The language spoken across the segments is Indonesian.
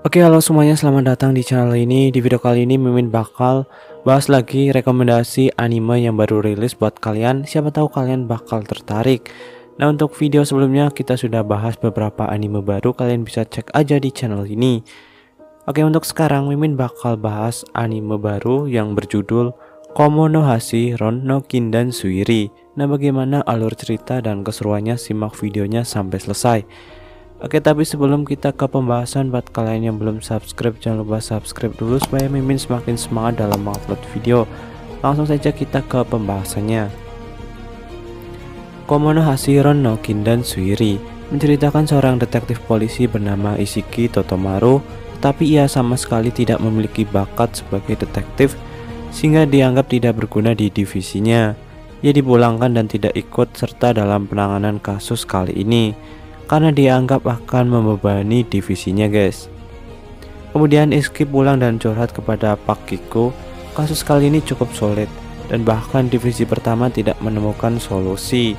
Oke, halo semuanya, selamat datang di channel ini. Di video kali ini Mimin bakal bahas lagi rekomendasi anime yang baru rilis buat kalian. Siapa tahu kalian bakal tertarik. Nah, untuk video sebelumnya kita sudah bahas beberapa anime baru, kalian bisa cek aja di channel ini. Oke, untuk sekarang Mimin bakal bahas anime baru yang berjudul Komonohashi Ron no Kindan Suiri. Nah, bagaimana alur cerita dan keseruannya, simak videonya sampai selesai. Oke, tapi sebelum kita ke pembahasan, buat kalian yang belum subscribe, jangan lupa subscribe dulu supaya Mimin semakin semangat dalam mengupload video. Langsung saja kita ke pembahasannya. Komonohashi Ron no Kindan Suiri menceritakan seorang detektif polisi bernama Ishiki Totomaru, tetapi ia sama sekali tidak memiliki bakat sebagai detektif sehingga dianggap tidak berguna di divisinya. Ia dipulangkan dan tidak ikut serta dalam penanganan kasus kali ini karena dianggap akan membebani divisinya, guys. Kemudian Ishiki pulang dan curhat kepada Pak Kiko. Kasus kali ini cukup sulit dan bahkan divisi pertama tidak menemukan solusi.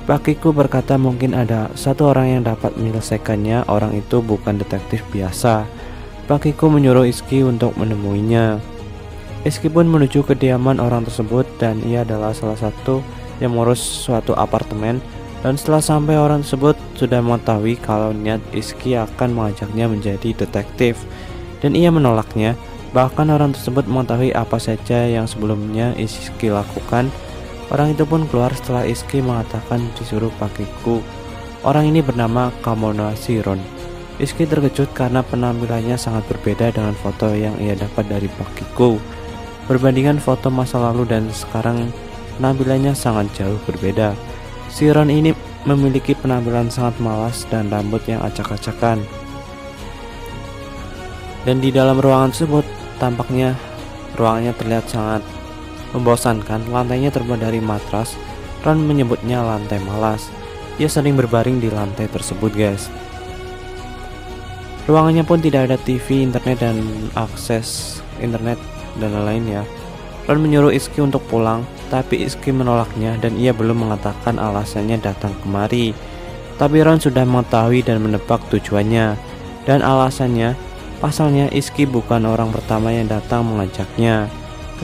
Pak Kiko berkata mungkin ada satu orang yang dapat menyelesaikannya, orang itu bukan detektif biasa. Pak Kiko menyuruh Ishiki untuk menemuinya. Ishiki pun menuju kediaman orang tersebut dan ia adalah salah satu yang mengurus suatu apartemen. Dan setelah sampai, orang tersebut sudah mengetahui kalau niat Ishiki akan mengajaknya menjadi detektif dan ia menolaknya. Bahkan orang tersebut mengetahui apa saja yang sebelumnya Ishiki lakukan. Orang itu pun keluar setelah Ishiki mengatakan disuruh pakiku. Orang ini bernama Komonohashi Ron. Ishiki terkejut karena penampilannya sangat berbeda dengan foto yang ia dapat dari pakiku. Perbandingan foto masa lalu dan sekarang, penampilannya sangat jauh berbeda. Si Ron ini memiliki penampilan sangat malas dan rambut yang acak-acakan. Dan di dalam ruangan tersebut, tampaknya ruangannya terlihat sangat membosankan. Lantainya terbuat dari matras. Ron menyebutnya lantai malas. Ia sering berbaring di lantai tersebut, guys. Ruangannya pun tidak ada TV, internet, dan akses internet dan lain-lain ya. Ron menyuruh Ishiki untuk pulang, tapi Ishiki menolaknya dan ia belum mengatakan alasannya datang kemari. Tapi Ron sudah mengetahui dan menebak tujuannya. Dan alasannya, pasalnya Ishiki bukan orang pertama yang datang mengajaknya.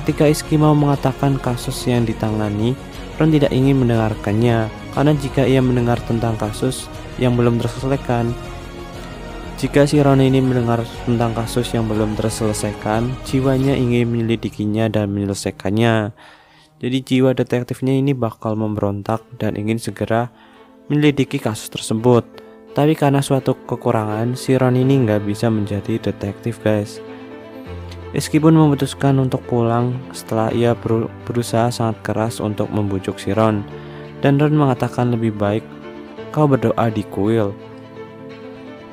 Ketika Ishiki mau mengatakan kasus yang ditangani, Ron tidak ingin mendengarkannya, karena jika ia mendengar tentang kasus yang belum terselesaikan, jika si Ron ini mendengar tentang kasus yang belum terselesaikan, jiwanya ingin menyelidikinya dan menyelesaikannya. Jadi jiwa detektifnya ini bakal memberontak dan ingin segera menyelidiki kasus tersebut. Tapi karena suatu kekurangan, si Ron ini nggak bisa menjadi detektif, guys. Ishiki pun memutuskan untuk pulang setelah ia berusaha sangat keras untuk membujuk si Ron. Dan Ron mengatakan lebih baik kau berdoa di kuil.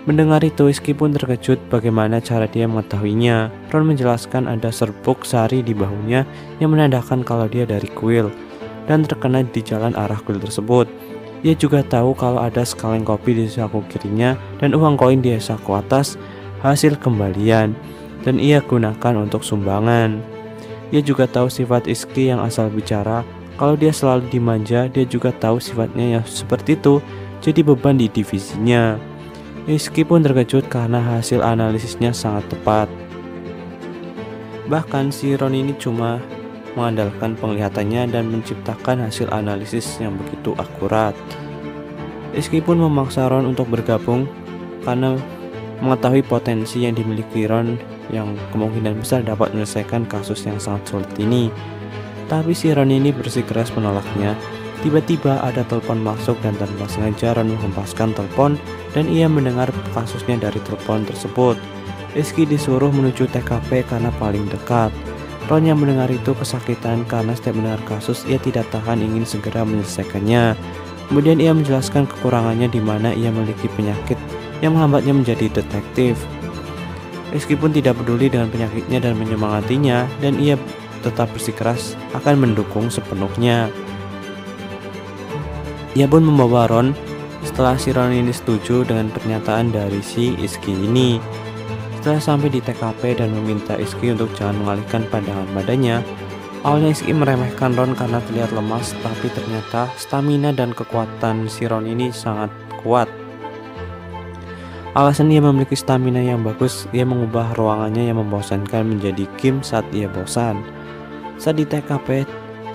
Mendengar itu, Ishiki pun terkejut bagaimana cara dia mengetahuinya. Ron menjelaskan ada serbuk sari di bahunya yang menandakan kalau dia dari kuil dan terkena di jalan arah kuil tersebut. Ia juga tahu kalau ada sekaleng kopi di saku kirinya dan uang koin di saku atas hasil kembalian dan ia gunakan untuk sumbangan. Ia juga tahu sifat Ishiki yang asal bicara, kalau dia selalu dimanja. Dia juga tahu sifatnya yang seperti itu jadi beban di divisinya. Ishiki pun terkejut karena hasil analisisnya sangat tepat. Bahkan si Ron ini cuma mengandalkan penglihatannya dan menciptakan hasil analisis yang begitu akurat. Ishiki pun memaksa Ron untuk bergabung karena mengetahui potensi yang dimiliki Ron yang kemungkinan besar dapat menyelesaikan kasus yang sangat sulit ini. Tapi si Ron ini bersikeras menolaknya. Tiba-tiba ada telepon masuk dan tanpa sengaja Ron menghempaskan telepon dan ia mendengar kasusnya dari telepon tersebut. Ishiki disuruh menuju TKP karena paling dekat. Ron yang mendengar itu kesakitan karena setiap mendengar kasus ia tidak tahan ingin segera menyelesaikannya. Kemudian ia menjelaskan kekurangannya di mana ia memiliki penyakit yang menghambatnya menjadi detektif. Ishiki pun tidak peduli dengan penyakitnya dan menyemangatinya, dan ia tetap bersikeras akan mendukung sepenuhnya. Ia pun membawa Ron setelah si Ron ini setuju dengan pernyataan dari si Ishiki ini. Setelah sampai di TKP dan meminta Ishiki untuk jangan mengalihkan pandangan padanya, awalnya Ishiki meremehkan Ron karena terlihat lemas, tapi ternyata stamina dan kekuatan si Ron ini sangat kuat. Alasan ia memiliki stamina yang bagus, ia mengubah ruangannya yang membosankan menjadi game saat ia bosan. Saat di TKP,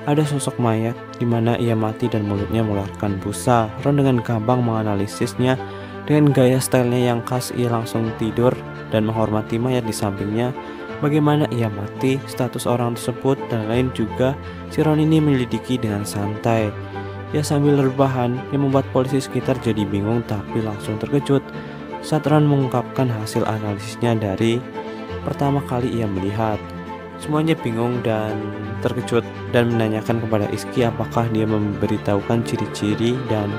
ada sosok mayat di mana ia mati dan mulutnya mengeluarkan busa. Ron dengan gampang menganalisisnya. Dengan gaya stylenya yang khas, ia langsung tidur dan menghormati mayat di sampingnya. Bagaimana ia mati, status orang tersebut, dan lain juga, si Ron ini menyelidiki dengan santai. Ia sambil rebahan yang membuat polisi sekitar jadi bingung tapi langsung terkejut saat Ron mengungkapkan hasil analisisnya dari pertama kali ia melihat. Semuanya bingung dan terkejut dan menanyakan kepada Iski apakah dia memberitahukan ciri-ciri dan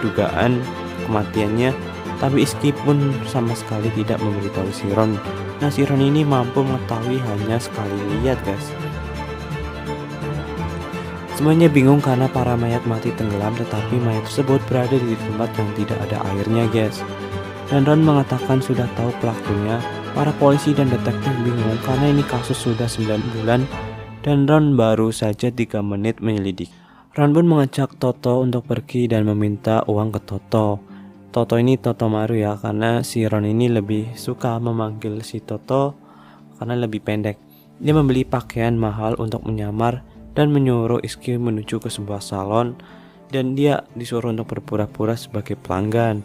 dugaan kematiannya. Tapi Iski pun sama sekali tidak memberitahu si Ron. Nah, si Ron ini mampu mengetahui hanya sekali lihat, guys. Semuanya bingung karena para mayat mati tenggelam, tetapi mayat tersebut berada di tempat yang tidak ada airnya, guys. Dan Ron mengatakan sudah tahu pelakunya. Para polisi dan detektif bingung karena ini kasus sudah 9 bulan dan Ron baru saja 3 menit menyelidik. Ron pun mengajak Toto untuk pergi dan meminta uang ke Toto. Toto ini Toto Maru ya, karena si Ron ini lebih suka memanggil si Toto karena lebih pendek. Dia membeli pakaian mahal untuk menyamar dan menyuruh Iski menuju ke sebuah salon dan dia disuruh untuk berpura-pura sebagai pelanggan.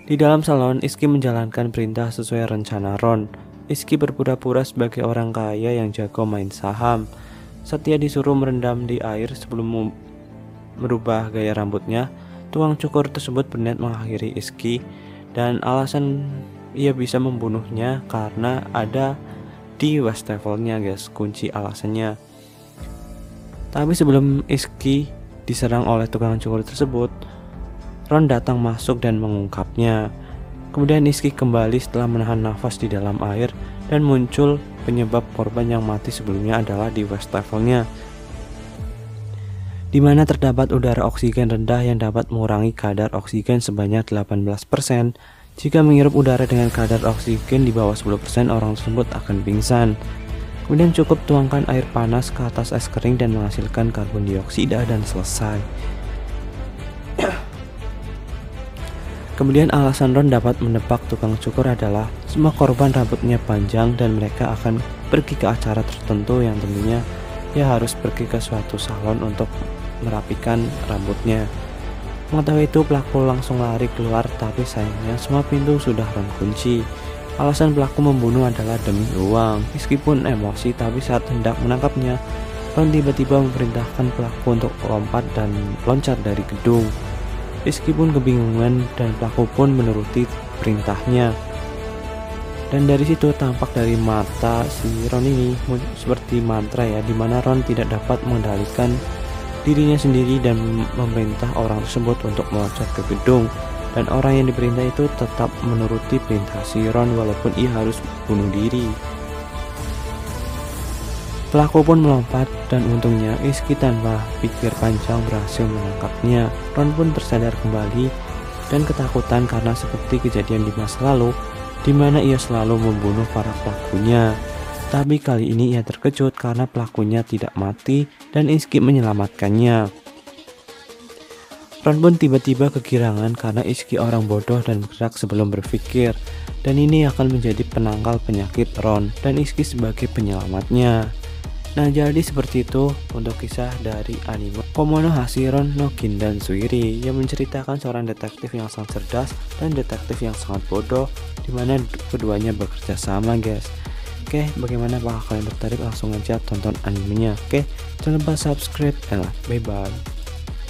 Di dalam salon, Iski menjalankan perintah sesuai rencana Ron. Iski berpura-pura sebagai orang kaya yang jago main saham. Saat dia disuruh merendam di air sebelum merubah gaya rambutnya, tukang cukur tersebut berniat mengakhiri Iski dan alasan ia bisa membunuhnya karena ada di wastafelnya, guys, kunci alasannya. Tapi sebelum Iski diserang oleh tukang cukur tersebut, Ron datang masuk dan mengungkapnya. Kemudian Iski kembali setelah menahan nafas di dalam air dan muncul penyebab korban yang mati sebelumnya adalah di wastafelnya, di mana terdapat udara oksigen rendah yang dapat mengurangi kadar oksigen sebanyak 18%. Jika menghirup udara dengan kadar oksigen di bawah 10%, orang tersebut akan pingsan. Kemudian cukup tuangkan air panas ke atas es kering dan menghasilkan karbon dioksida dan selesai. Kemudian alasan Ron dapat menebak tukang cukur adalah semua korban rambutnya panjang dan mereka akan pergi ke acara tertentu yang tentunya ia harus pergi ke suatu salon untuk merapikan rambutnya. Mengetahui itu, pelaku langsung lari keluar, tapi sayangnya semua pintu sudah Ron kunci. Alasan pelaku membunuh adalah demi uang. Meskipun emosi, tapi saat hendak menangkapnya, Ron tiba-tiba memerintahkan pelaku untuk loncat dari gedung. Rizky pun kebingungan dan pelaku pun menuruti perintahnya. Dan dari situ tampak dari mata si Ron ini seperti mantra ya, dimana Ron tidak dapat mengendalikan dirinya sendiri dan memerintah orang tersebut untuk meloncat ke gedung. Dan orang yang diperintah itu tetap menuruti perintah si Ron walaupun ia harus bunuh diri. Pelaku pun melompat dan untungnya Iski tanpa pikir panjang berhasil menangkapnya. Ron pun tersadar kembali dan ketakutan karena seperti kejadian di masa lalu di mana ia selalu membunuh para pelakunya. Tapi kali ini ia terkejut karena pelakunya tidak mati dan Iski menyelamatkannya. Ron pun tiba-tiba kegirangan karena Iski orang bodoh dan bergerak sebelum berpikir. Dan ini akan menjadi penangkal penyakit Ron dan Iski sebagai penyelamatnya. Nah, jadi seperti itu untuk kisah dari anime Komonohashi Ron no Kindan Suiri yang menceritakan seorang detektif yang sangat cerdas dan detektif yang sangat bodoh, dimana keduanya bekerja sama, guys. Oke, bagaimana, apakah kalian tertarik? Langsung aja tonton animenya. Oke, jangan lupa subscribe dan like. Bye bye.